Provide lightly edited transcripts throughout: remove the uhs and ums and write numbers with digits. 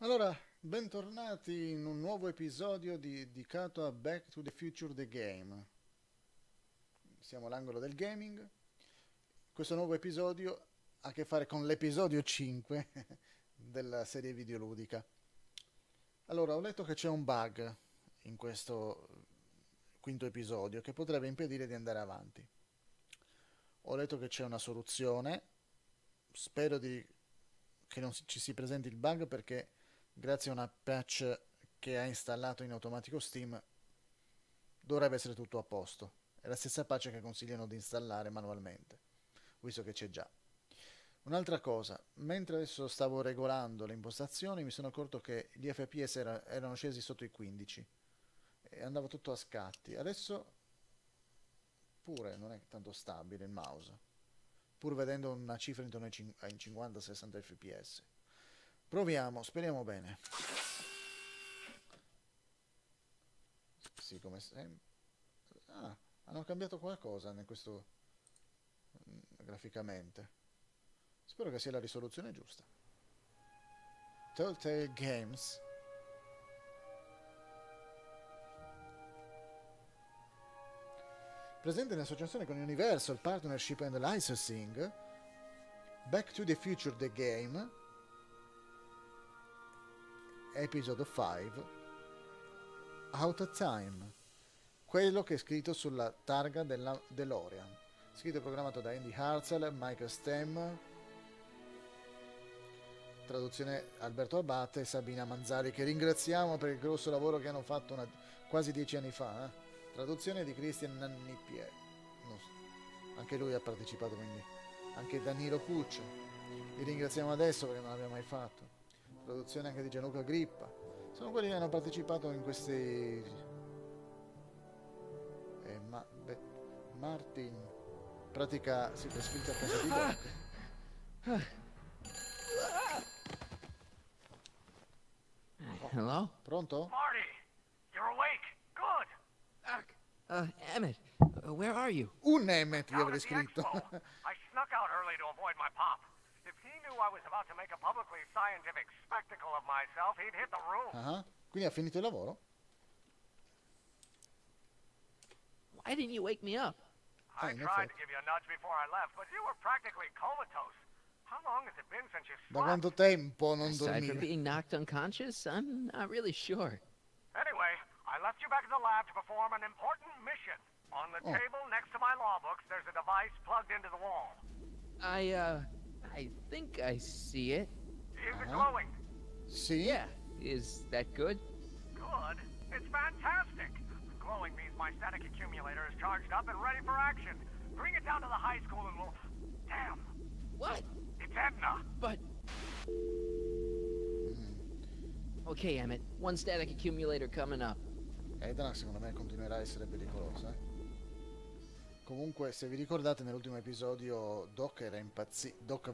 Allora, bentornati in un nuovo episodio dedicato a Back to the Future the Game. Siamo all'angolo del gaming. Questo nuovo episodio ha a che fare con l'episodio 5 della serie videoludica. Allora, ho letto che c'è un bug in questo quinto episodio che potrebbe impedire di andare avanti. Ho letto che c'è una soluzione. Spero che non ci si presenti il bug perché grazie a una patch che ha installato in automatico Steam dovrebbe essere tutto a posto. È la stessa patch che consigliano di installare manualmente, visto che c'è già. Un'altra cosa, mentre adesso stavo regolando le impostazioni mi sono accorto che gli FPS erano scesi sotto i 15 e andava tutto a scatti. Adesso pure non è tanto stabile il mouse, pur vedendo una cifra intorno ai 50-60 fps. Proviamo, speriamo bene. Sì, come sempre. Ah, hanno cambiato qualcosa in questo graficamente. Spero che sia la risoluzione giusta. Telltale Games. Presente in associazione con Universal Partnership and Licensing, Back to the Future the Game, Episode 5, Out of Time, quello che è scritto sulla targa della DeLorean, scritto e programmato da Andy Hartzell, Michael Stem, traduzione Alberto Abate e Sabina Manzari, che ringraziamo per il grosso lavoro che hanno fatto quasi 10 anni fa. Traduzione di Christian Nannipier, anche lui ha partecipato, quindi anche Danilo Puccio, li ringraziamo adesso perché non l'abbiamo mai fatto. Traduzione anche di Gianluca Grippa, sono quelli che hanno partecipato in questi Martin, in pratica si trasferisce a casa di Doc. Hello? Pronto? Marty, you're awake. Good. Emmett, where are you? Un Emmet gli Down avrei at the scritto. expo. I snuck out early to avoid my pop. If he knew I was about to make a publicly scientific spectacle of myself, he'd hit the roof. Quindi ha finito il lavoro? Why didn't you wake me up? I in tried effetti. to give you a nudge before I left, but you were practically comatose. How long has it been since you Da slept? quanto tempo non Aside from dormire? being knocked unconscious, I'm not really sure. Anyway, I left you back at the lab to perform an important mission. On the table next to my law books, there's a device plugged into the wall. I think I see it. Is it glowing? Sì? Yeah, is that good? Good. It's fantastic. Glowing means my static accumulator is charged up and ready for action. Bring it down to the high school and we'll... Damn. What? It's Edna. But... Okay, Emmett, one static accumulator coming up. Edna secondo me continuerà a essere pericolosa. Comunque, se vi ricordate, nell'ultimo episodio Doc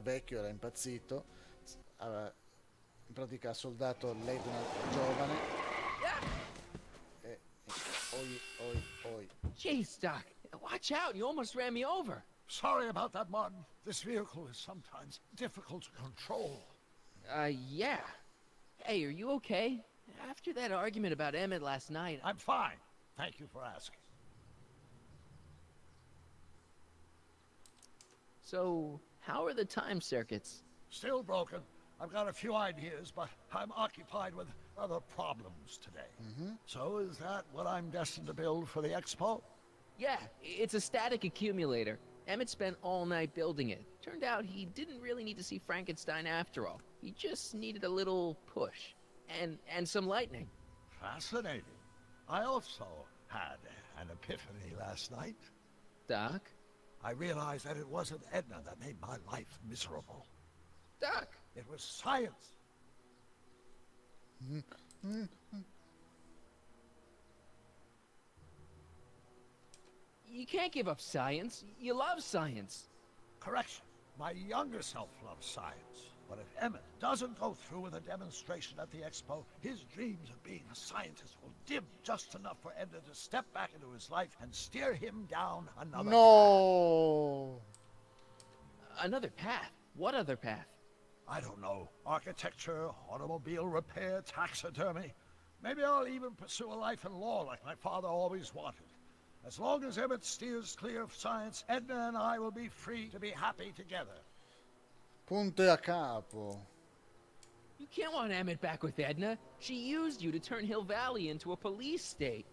vecchio era impazzito, in pratica ha soldato l'Edna giovane e oi. Jeez, Doc, watch out, you almost ran me over. Sorry about that, Martin. This vehicle is sometimes difficult to control. Yeah. Hey, are you okay? After that argument about Emmett last night, I'm fine. Thank you for asking. So, how are the time circuits? Still broken. I've got a few ideas, but I'm occupied with other problems today. So is that what I'm destined to build for the expo? Yeah, it's a static accumulator. Emmett spent all night building it. Turned out he didn't really need to see Frankenstein after all. He just needed a little push. And some lightning. Fascinating. I also had an epiphany last night. Doc? I realized that it wasn't Edna that made my life miserable. Doc! It was science. You can't give up science. You love science. Correction. My younger self loves science. But if Emmett doesn't go through with a demonstration at the expo, his dreams of being a scientist will dim just enough for Edna to step back into his life and steer him down another path. No! Another path? What other path? I don't know, architecture, automobile repair, taxidermy. Maybe I'll even pursue a life in law like my father always wanted. As long as Emmett steers clear of science, Edna and I will be free to be happy together. Punto e a capo. You can't want Emmett back with Edna. She used you to turn Hill Valley into a police state.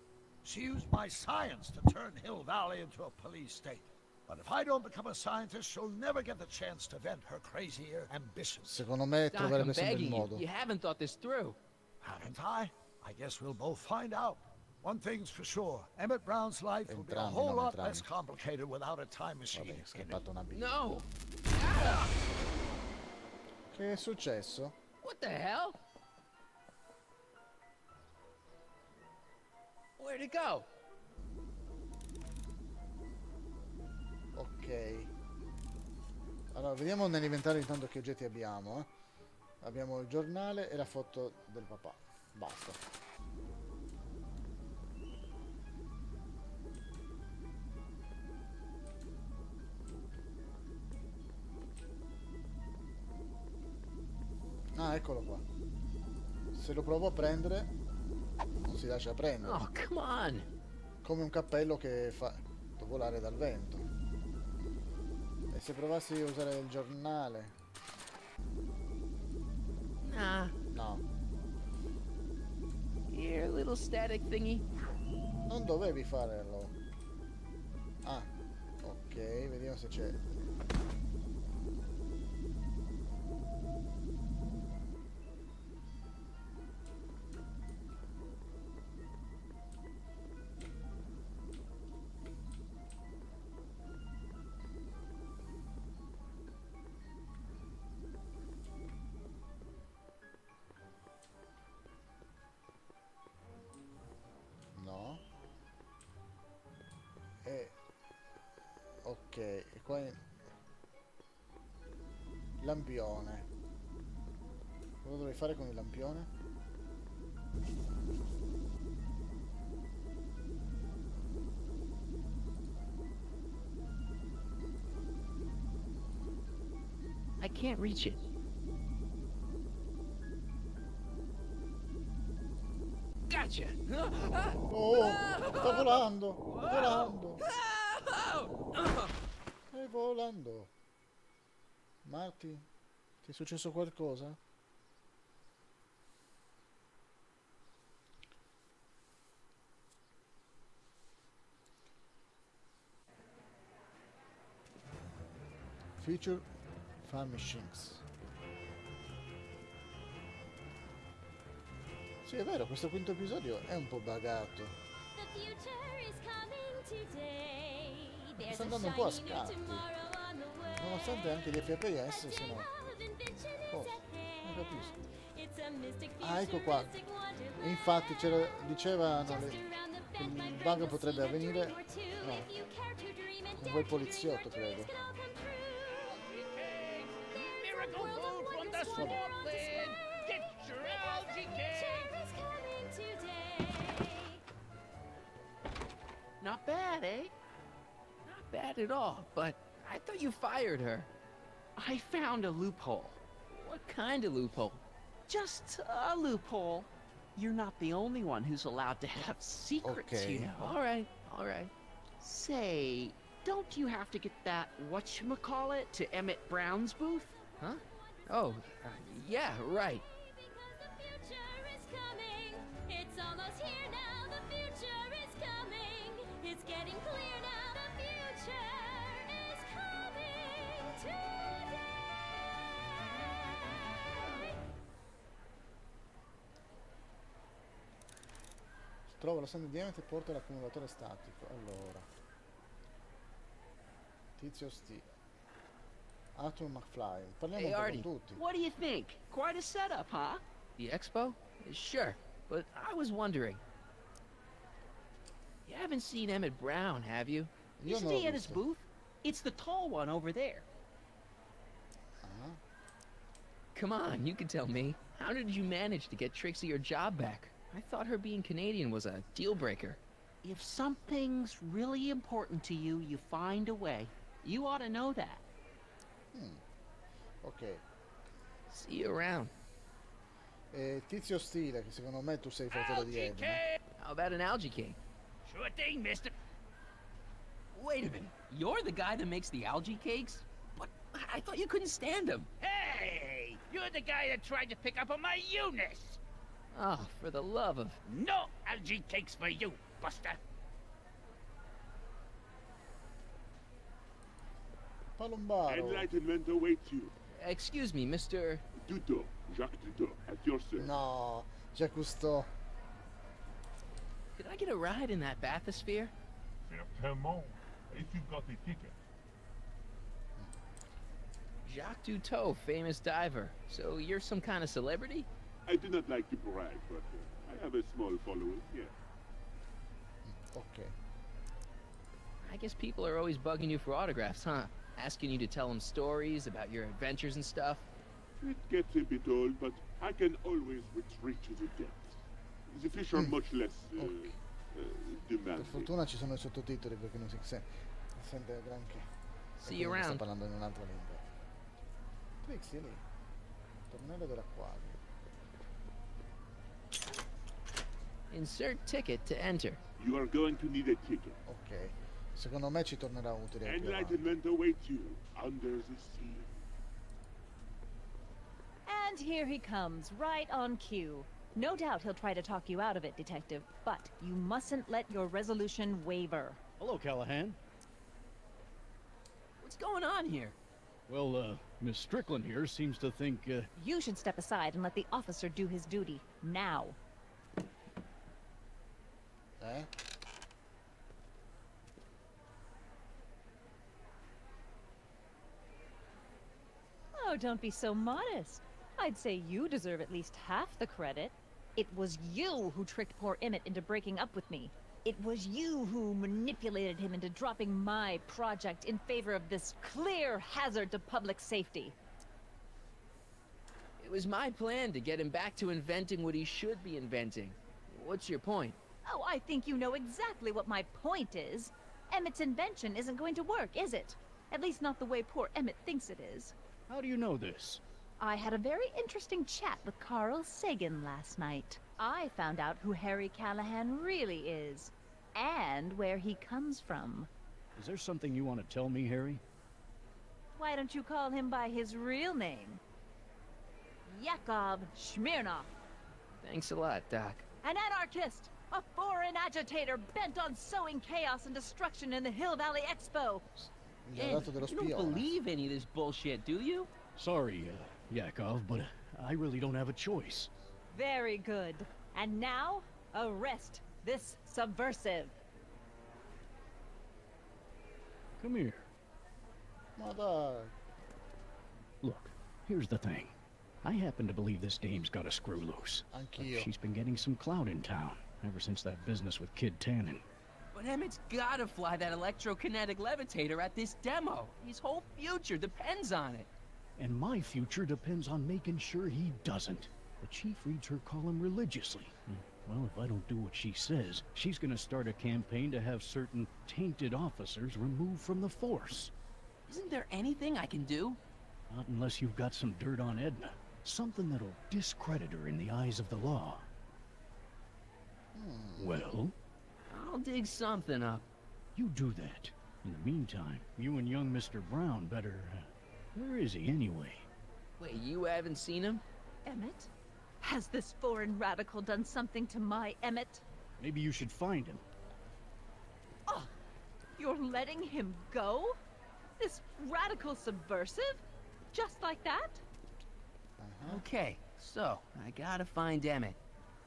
She used my science to turn Hill Valley into a police state. But if I don't become a scientist, she'll never get the chance to vent her crazy ambitions. Secondo me Doc, I'm troverebbe sempre il begging you. modo. You haven't thought this through. Haven't I? I guess we'll both find out. One thing's for sure, Emmett Brown's life will be a Entrambi, whole non lot entrambi. less complicated without a time machine. Vabbè, è scappato una B. No. Che è successo? What the hell? Where'd it go? Ok. Allora, vediamo nell'inventario intanto che oggetti abbiamo. Abbiamo il giornale e la foto del papà. Basta. Ah, eccolo qua. Se lo provo a prendere, non si lascia prendere. Oh, come on. Come un cappello che fa volare dal vento. E se provassi a usare il giornale? Nah. No. Here, little static thingy. Non dovevi farlo. Ah, ok, vediamo se c'è. No. Ok, e qua è lampione. Cosa dovrei fare con il lampione? I can't reach it. Gotcha. Oh, sta volando! Volando! Stai volando! Marty, ti è successo qualcosa? Future Furnishings. Sì, è vero, questo quinto episodio è un po' buggato. Sta andando un po' a scatti. Nonostante anche gli FPS siano... Oh, non capisco. Ah, ecco qua. Infatti dicevano che il bug potrebbe avvenire... No, con quel poliziotto, credo. Miracle food from the swampland. Get your algae cake. Not bad, eh? Not bad at all, but I thought you fired her. I found a loophole. What kind of loophole? Just a loophole. You're not the only one who's allowed to have secrets, Okay. you know. All right, all right. Say, don't you have to get that whatchamacallit to Emmett Brown's booth? Huh? Oh, yeah, right. It's almost here now, the future is coming. It's getting clear now, the future is coming today. Trova lo stand di diamante e porta l'accumulatore statico. Allora. Tizio Sti. Arthur McFly. Parliamo Hey, un po' Artie. con tutti. What do you think? Quite a setup, huh? The expo? Sure, but I was wondering. You haven't seen Emmett Brown, have you? Io Isn't non l'ho he at his visto. booth? It's the tall one over there. Ah. Come on, you can tell me. How did you manage to get Trixie her job back? I thought her being Canadian was a deal breaker. If something's really important to you, you find a way. You ought to know that. Ok. See you around. Tizio Stile, che secondo me tu sei fratello di Edna. How about an algae cake? Sure thing, mister. Wait a minute. You're the guy that makes the algae cakes? But I thought you couldn't stand them. Hey, you're the guy that tried to pick up on my Eunice. Oh, for the love of... No algae cakes for you, Buster. Palombaro. Enlightenment awaits you. Excuse me, Mr... Duto, Jacques Duto, at your service. No, Jacques Cousteau. Could I get a ride in that bathysphere? Certainement, if you've got a ticket. Jacques Cousteau, famous diver. So you're some kind of celebrity? I do not like to brag, but I have a small following, yes. Ok. I guess people are always bugging you for autographs, huh? Asking you to tell them stories about your adventures and stuff? It gets a bit old, but I can always retreat to the depths. The fish are much less Per demanding. fortuna ci sono i sottotitoli perché non si sente granché. See E you quindi sta around. parlando in un'altra lingua. Trixie è lì. Tornello dell'acquario. Insert ticket to enter. You are going to need a ticket. Ok. Secondo me ci tornerà utile più avanti. Enlightenment awaits you under the sea. And here he comes, right on cue. No doubt he'll try to talk you out of it, Detective, but you mustn't let your resolution waver. Hello, Callahan. What's going on here? Well, Miss Strickland here seems to think, You should step aside and let the officer do his duty, now. Eh? Oh, don't be so modest. I'd say you deserve at least half the credit. It was you who tricked poor Emmett into breaking up with me. It was you who manipulated him into dropping my project in favor of this clear hazard to public safety. It was my plan to get him back to inventing what he should be inventing. What's your point? Oh, I think you know exactly what my point is. Emmett's invention isn't going to work, is it? At least not the way poor Emmett thinks it is. how do you know this? I had a very interesting chat with Carl Sagan last night. I found out who Harry Callahan really is, and where he comes from. Is there something you want to tell me, Harry? Why don't you call him by his real name? Yakov Smirnov. Thanks a lot, Doc. An anarchist! A foreign agitator bent on sowing chaos and destruction in the Hill Valley Expo! Gli ha dato dello You don't spione. believe any of this bullshit, do you? Sorry, Yakov, but I really don't have a choice. Very good. And now, arrest this subversive. Come here. Ma dai. Look, here's the thing. I happen to believe this dame's got a screw loose. Anch'io. She's been getting some clout in town, ever since that business with Kid Tannen. But Emmett's gotta fly that electrokinetic levitator at this demo. His whole future depends on it. And my future depends on making sure he doesn't. The chief reads her column religiously. Well, if I don't do what she says, she's gonna start a campaign to have certain tainted officers removed from the force. Isn't there anything I can do? Not unless you've got some dirt on Edna. Something that'll discredit her in the eyes of the law. Well, I'll dig something up. you do that. In the meantime, you and young Mr. Brown better... where is he anyway? Wait, you haven't seen him? Emmett? Has this foreign radical done something to my Emmett? Maybe you should find him. Oh, you're letting him go? This radical subversive? Just like that? Okay, so I gotta find Emmett.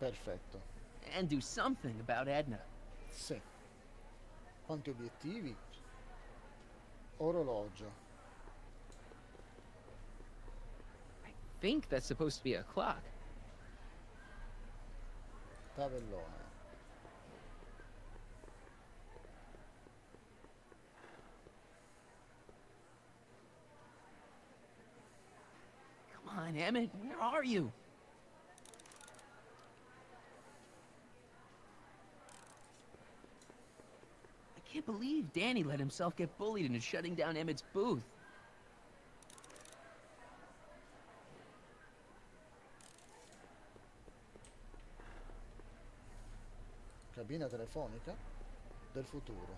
Perfetto. And do something about Edna. Sì. Quanti obiettivi? Orologio. I think that's supposed to be a clock. Tavellone. Come on, Emmett, where are you? I can't believe Danny let himself get bullied into shutting down Emmett's booth. Cabina telefonica del futuro.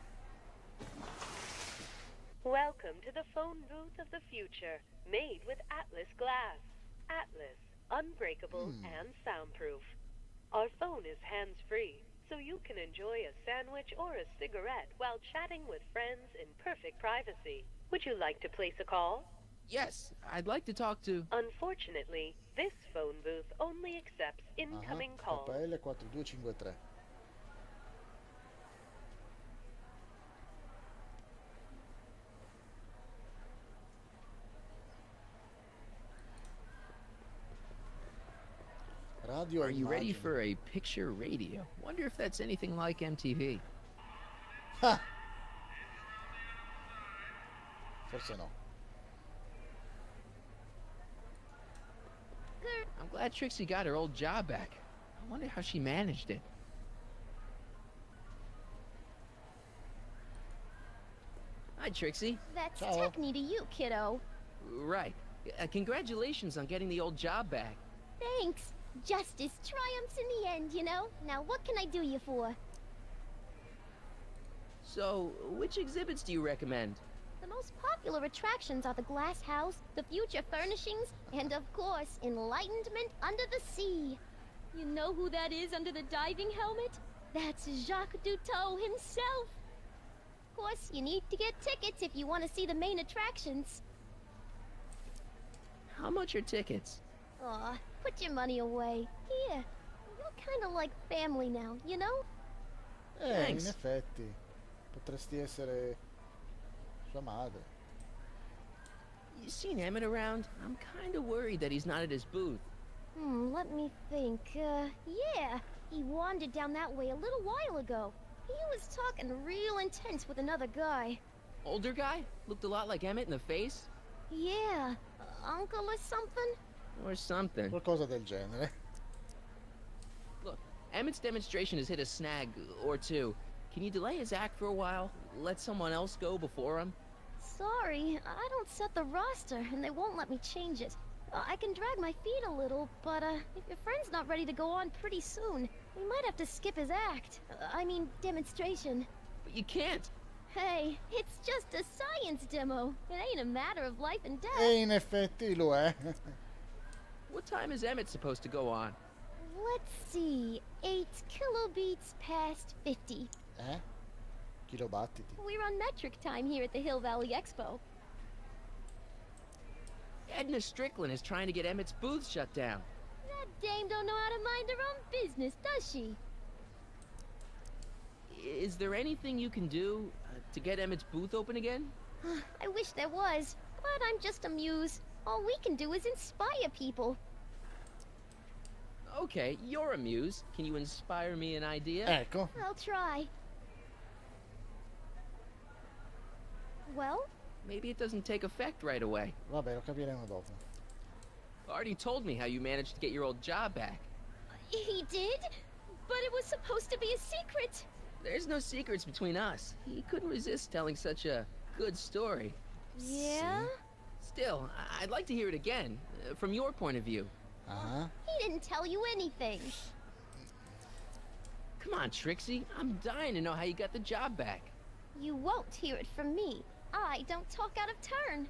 Welcome to the phone booth of the future, made with Atlas glass. Atlas, unbreakable and soundproof. Our phone is hands-free, so you can enjoy a sandwich or a cigarette while chatting with friends in perfect privacy. Would you like to place a call? Yes, I'd like to talk to... Unfortunately, this phone booth only accepts incoming calls. KL 4253. Radio Are you ready immagini. for a picture radio? Wonder if that's anything like MTV. Ah! Forse no. I'm glad Trixie got her old job back. I wonder how she managed it. Hi, Trixie. That's Ciao. Techni to you, kiddo. Right. Congratulations on getting the old job back. Thanks. Justice triumphs in the end, you know? Now what can I do you for? So, which exhibits do you recommend? The most popular attractions are the Glass House, the Future Furnishings, and of course, Enlightenment Under the Sea. You know who that is under the diving helmet? That's Jacques Cousteau himself. Of course, you need to get tickets if you want to see the main attractions. How much are tickets? Aw, put your money away. Here, you're kind of like family now, you know? In Thanks. effetti. Potresti essere sua madre. You seen Emmett around? I'm kind of worried that he's not at his booth. Let me think. Yeah. He wandered down that way a little while ago. He was talking real intense with another guy. Older guy? Looked a lot like Emmett in the face? Yeah. Uncle or something? Or something. Qualcosa del genere. Look, Emmett's demonstration has hit a snag or two. Can you delay his act for a while? Let someone else go before him? Sorry, I don't set the roster, and they won't let me change it. I can drag my feet a little, but, if your friend's not ready to go on pretty soon, we might have to skip his act. I mean, demonstration. But you can't. Hey, it's just a science demo. It ain't a matter of life and death. E in effetti lo è. What time is Emmett supposed to go on? Let's see. 8 kilobeats past 50. Kilobattiti. We're on metric time here at the Hill Valley Expo. Edna Strickland is trying to get Emmett's booth shut down. That dame don't know how to mind her own business, does she? Is there anything you can do to get Emmett's booth open again? I wish there was, but I'm just a muse. All we can do is inspire people. Okay, you're a muse. Can you inspire me an idea? Ecco. I'll try. Well? Maybe it doesn't take effect right away. Vabbè, lo capiremo dopo. Already told me how you managed to get your old job back. He did? But it was supposed to be a secret. There's no secrets between us. He couldn't resist telling such a good story. Yeah? Still, I'd like to hear it again, from your point of view. He didn't tell you anything. Come on, Trixie. I'm dying to know how you got the job back. You won't hear it from me. I don't talk out of turn.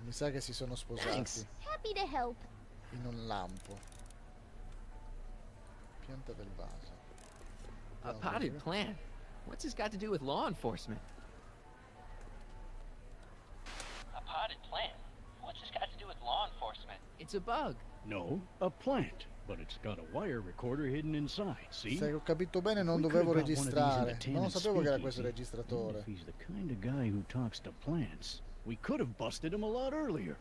Mi sa che si sono sposati. Thanks. Happy to help. In un lampo. Pianta del vaso. A potted plant? What's this got to do with law enforcement? A potted plant? What's this got to do with law enforcement? It's a bug. No, a plant. But it's got a wire recorder hidden inside, see? Se ho capito bene non We dovevo could've got one of these in registrare. the Non tenant sapevo che era questo speakeasy. And registratore. if he's the kind of guy who talks to plants, we could have busted him a lot earlier.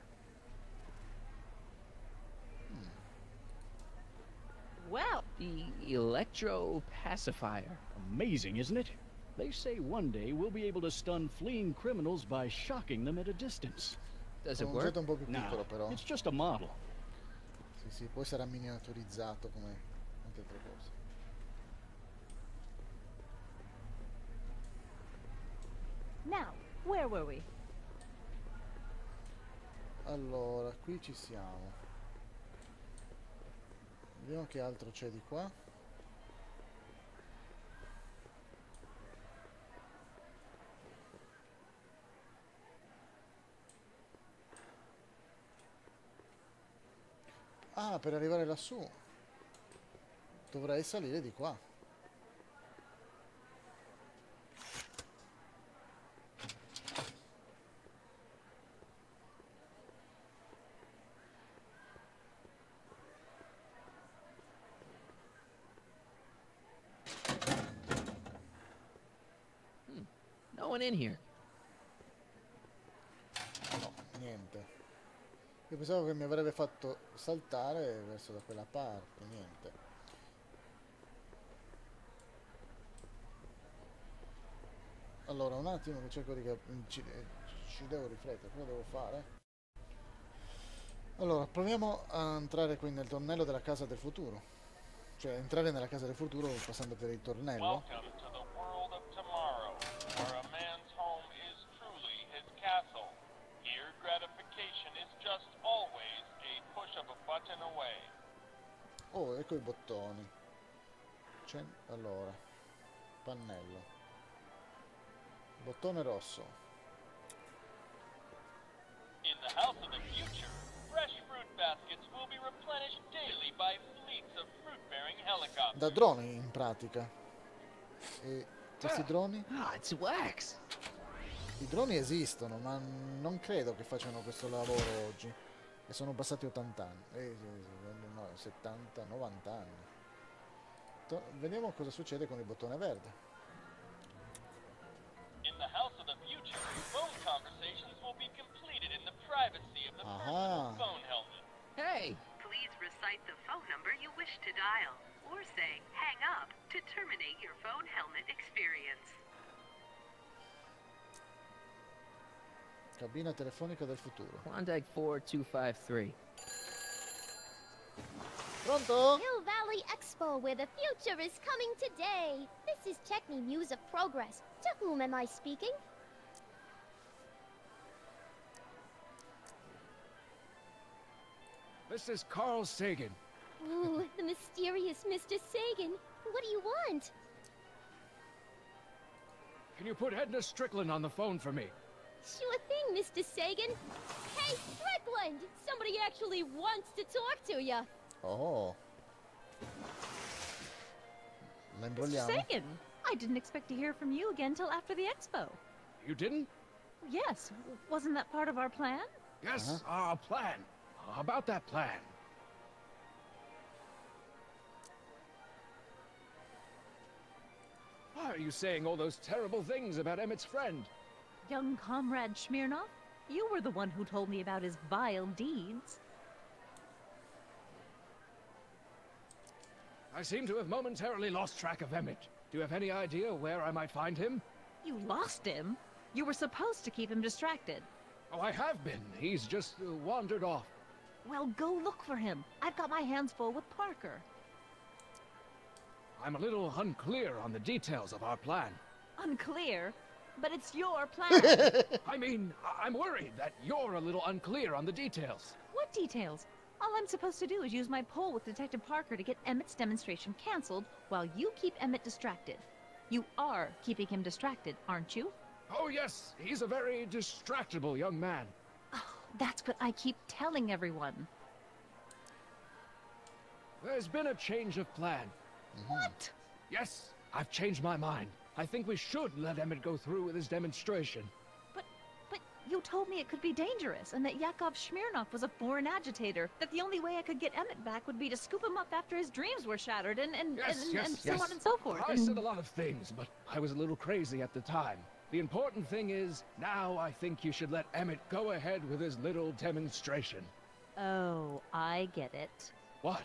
Well, the electro pacifier. Amazing, isn't it? They say one day we'll be able to stun fleeing criminals by shocking them at a distance. Does È it un work? oggetto un po' più No, piccolo però. it's just a model. Sì, poi sarà miniaturizzato come tante altre cose. Now, where were we? Allora, qui ci siamo. Vediamo che altro c'è di qua. Ah, per arrivare lassù dovrei salire di qua. No one in here. No, niente. Io pensavo che mi avrebbe fatto saltare verso da quella parte, niente. Allora, un attimo che cerco di ci devo riflettere, cosa devo fare? Allora, proviamo a entrare qui nel tornello della casa del futuro. Cioè, entrare nella casa del futuro passando per il tornello. Welcome to the world of tomorrow, where a man's home is truly his castle. Here, gratification is just always a push of a button away. Oh, ecco i bottoni. Allora, pannello. Bottone rosso. In the house of the future, fresh fruit baskets will be replenished daily by fleets of fruit-bearing helicopters. Da droni in pratica. E questi droni? Ah, it's wax. I droni esistono, ma non credo che facciano questo lavoro oggi. E sono passati 80 anni. No, 70, 90 anni. Vediamo cosa succede con il bottone verde. In the house of the future, phone conversations will be completed in the privacy of the personal phone helmet. Hey! Please recite the phone number you wish to dial, or say hang up to terminate your phone helmet experience. Cabina telefonica del futuro. Klondike 4253. Pronto? Hill Valley Expo, where the future is coming today. This is Techni Muse of Progress. To whom am I speaking? This is Carl Sagan. Ooh, the mysterious Mr. Sagan. What do you want? Can you put Edna Strickland on the phone for me? Sure thing, Mr. Sagan. Hey, Strickland! Somebody actually wants to talk to you. Oh. La Mr. imbrogliamo. Sagan, I didn't expect to hear from you again till after the expo. You didn't? Yes, wasn't that part of our plan? Yes, our plan. About that plan. Why are you saying all those terrible things about Emmett's friend? Young comrade Smirnov, you were the one who told me about his vile deeds. I seem to have momentarily lost track of Emmett. Do you have any idea where I might find him? You lost him? You were supposed to keep him distracted. Oh, I have been. He's just wandered off. Well, go look for him. I've got my hands full with Parker. I'm a little unclear on the details of our plan. Unclear? But it's your plan. I mean, I'm worried that you're a little unclear on the details. What details? All I'm supposed to do is use my poll with Detective Parker to get Emmett's demonstration canceled while you keep Emmett distracted. You are keeping him distracted, aren't you? Oh, yes. He's a very distractible young man. Oh, that's what I keep telling everyone. There's been a change of plan. What? Yes, I've changed my mind. I think we should let Emmett go through with his demonstration. But you told me it could be dangerous, and that Yakov Smirnov was a foreign agitator, that the only way I could get Emmett back would be to scoop him up after his dreams were shattered, and so on and so forth. I said a lot of things, but I was a little crazy at the time. The important thing is, now I think you should let Emmett go ahead with his little demonstration. Oh, I get it. What?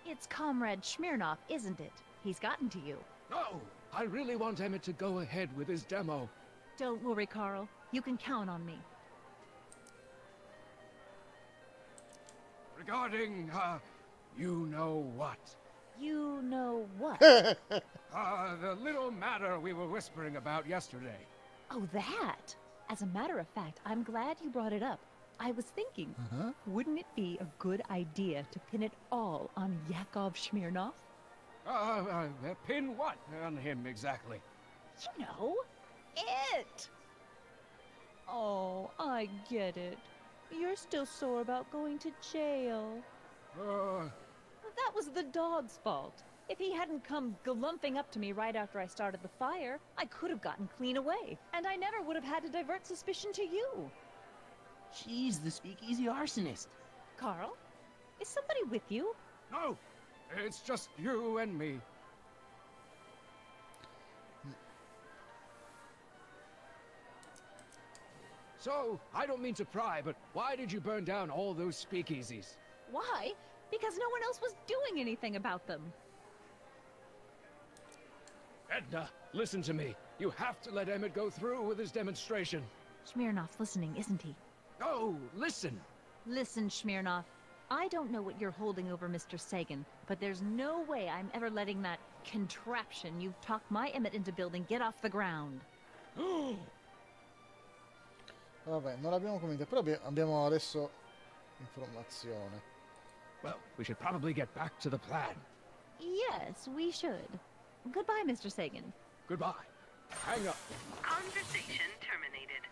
It's Comrade Smirnov, isn't it? He's gotten to you. No! I really want Emmett to go ahead with his demo. Don't worry, Carl. You can count on me. Regarding, you know what? You know what? The little matter we were whispering about yesterday. Oh, that! As a matter of fact, I'm glad you brought it up. I was thinking, wouldn't it be a good idea to pin it all on Yakov Smirnov? Pin what on him exactly? You know, it! Oh, I get it. You're still sore about going to jail. That was the dog's fault. If he hadn't come galumphing up to me right after I started the fire, I could have gotten clean away, and I never would have had to divert suspicion to you. She's the speakeasy arsonist. Carl, is somebody with you? No, it's just you and me. So, I don't mean to pry, but why did you burn down all those speakeasies? Why? Because no one else was doing anything about them. Edna, listen to me. You have to let Emmett go through with his demonstration. Smirnov's listening, isn't he? No, listen. Listen, Smirnov. I don't know what you're holding over Mr. Sagan, but there's no way I'm ever letting that contraption you've talked my Emmett into building get off the ground. Vabbè, non l'abbiamo convinta, però abbiamo adesso informazione. Well, we should probably get back to the plan. Yes, we should. Goodbye, Mr. Sagan. Goodbye. Hang up. Conversation terminated.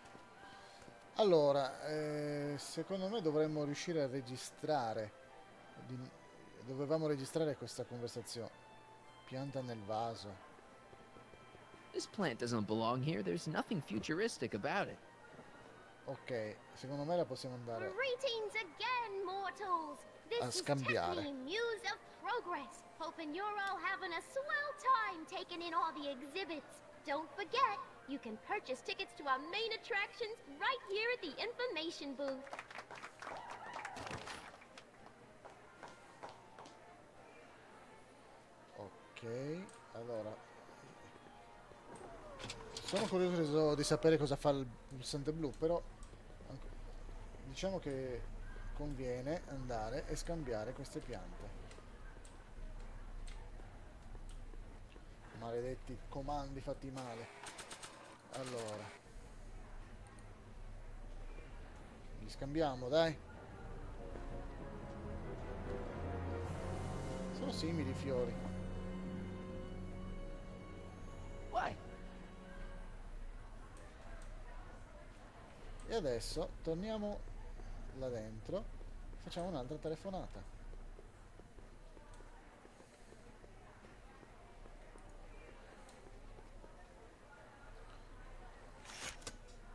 Allora, secondo me dovremmo riuscire a registrare. Dovevamo registrare questa conversazione. Pianta nel vaso. This plant doesn't belong here. There's nothing futuristic about it. Ok, secondo me la possiamo andare Greetings again, mortals! a This is scambiare. Tiffany, Muse of Progress. Hoping you're all having a swell time taking in all the exhibits. Don't forget, you can purchase tickets to our main attractions right here at the information booth. Ok, allora sono curioso di sapere cosa fa il pulsante blu, però diciamo che conviene andare e scambiare queste piante. Maledetti comandi fatti male. Allora, li scambiamo, dai. Sono simili i fiori. Why? E adesso torniamo là dentro, facciamo un'altra telefonata.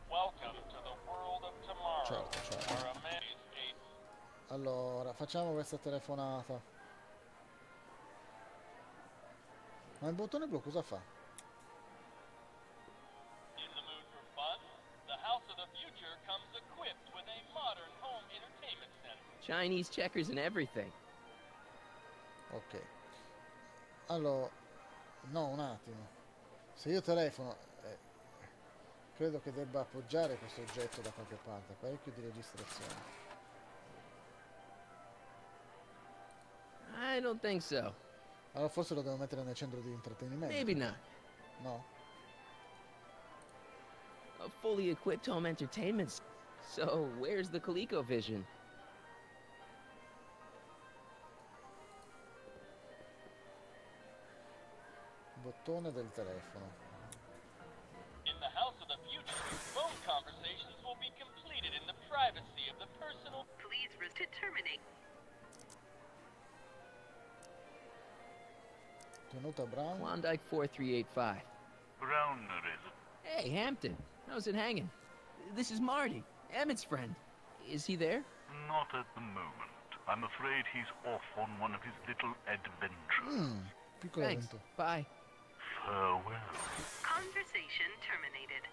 Welcome to the world of tomorrow. Certo. Where a man is a Allora, facciamo questa telefonata. Ma il bottone blu cosa fa? In the mood for fun? The House of the Future comes equipped with a modern home entertainment center. Chinese checkers and everything. Ok. Allora, no, un attimo. Se io telefono, credo che debba appoggiare questo oggetto da qualche parte. Parecchio di registrazione. I don't think so. Allora forse lo devo mettere nel centro di intrattenimento. Maybe not. No? A fully equipped home entertainment. So, where's the ColecoVision? Bottone del telefono. In the House of the Future, phone conversations will be completed in the privacy of the personal... Please to terminate. Tenuta Brown. Klondike 4385. Browner is it? Hey, Hampton. How's it hanging? This is Marty, Emmett's friend. Is he there? Not at the moment. I'm afraid he's off on one of his little adventures. Piccolo Thanks. evento. Bye. Farewell. Conversation terminated.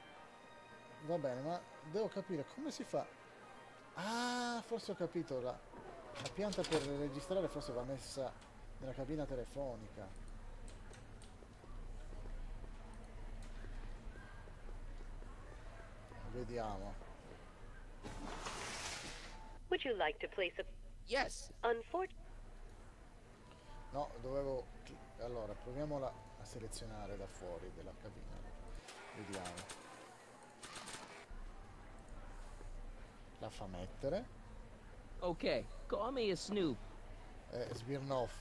Va bene, ma devo capire come si fa. Ah, forse ho capito. La pianta per registrare forse va messa nella cabina telefonica. Vediamo. Would you like to place a... Yes. No, dovevo... Allora, proviamola a selezionare da fuori della cabina. Vediamo. Okay, call me a snoop. Smirnoff.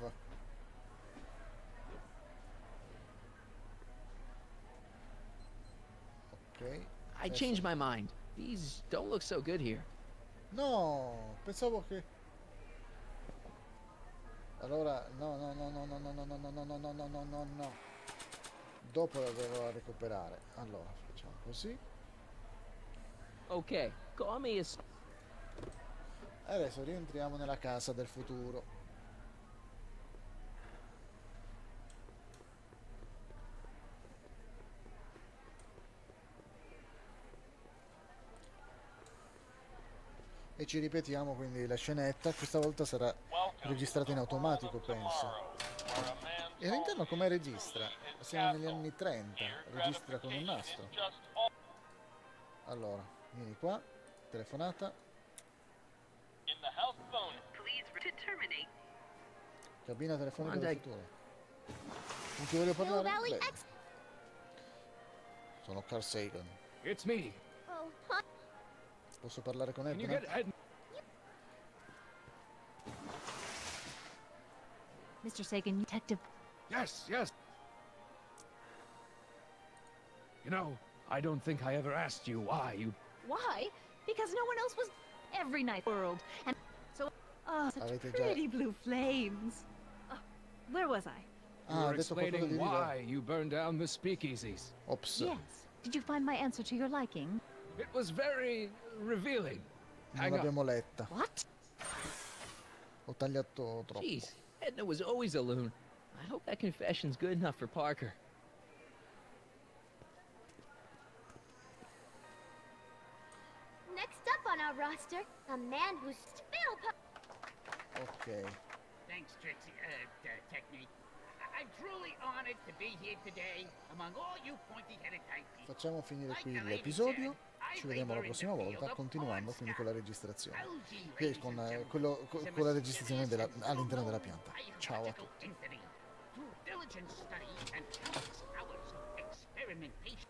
Ok. I changed my mind. These don't look so good here. No, pensavo che... Allora, no. Dopo la dovrò recuperare. Allora, facciamo così. Ok, call me a... E adesso rientriamo nella casa del futuro. E ci ripetiamo quindi la scenetta. Questa volta sarà registrata in automatico, penso. E all'interno come registra? Siamo negli anni 30. Registra con un nastro. Allora, vieni qua. Telefonata. Cabina telefonica del futuro. Con chi voglio parlare? Beh. Sono Carl Sagan. It's me. Posso parlare con Edna? Mr. Sagan, detective. Yes. You know, I don't think I ever asked you why you... Why? Because no one else was every night world. And so, such pretty blue flames. Where was I? You were explaining why you burned down the speakeasies. Ops. Yes. Did you find my answer to your liking? It was very revealing. Non l'abbiamo letta. What? Ho tagliato troppo. Jeez, Edna was always a loon. I hope that confession's good enough for Parker. Next up on our roster, a man who's still... Ok. Thanks, Trixie, Technique. I'm truly honored to be here today among all you pointy-headed timepieces. Facciamo finire qui l'episodio. Ci vediamo la prossima volta, continuando quindi con la registrazione. Con la registrazione all'interno della pianta. Ciao a tutti. Through diligent study and countless hours of experimentation,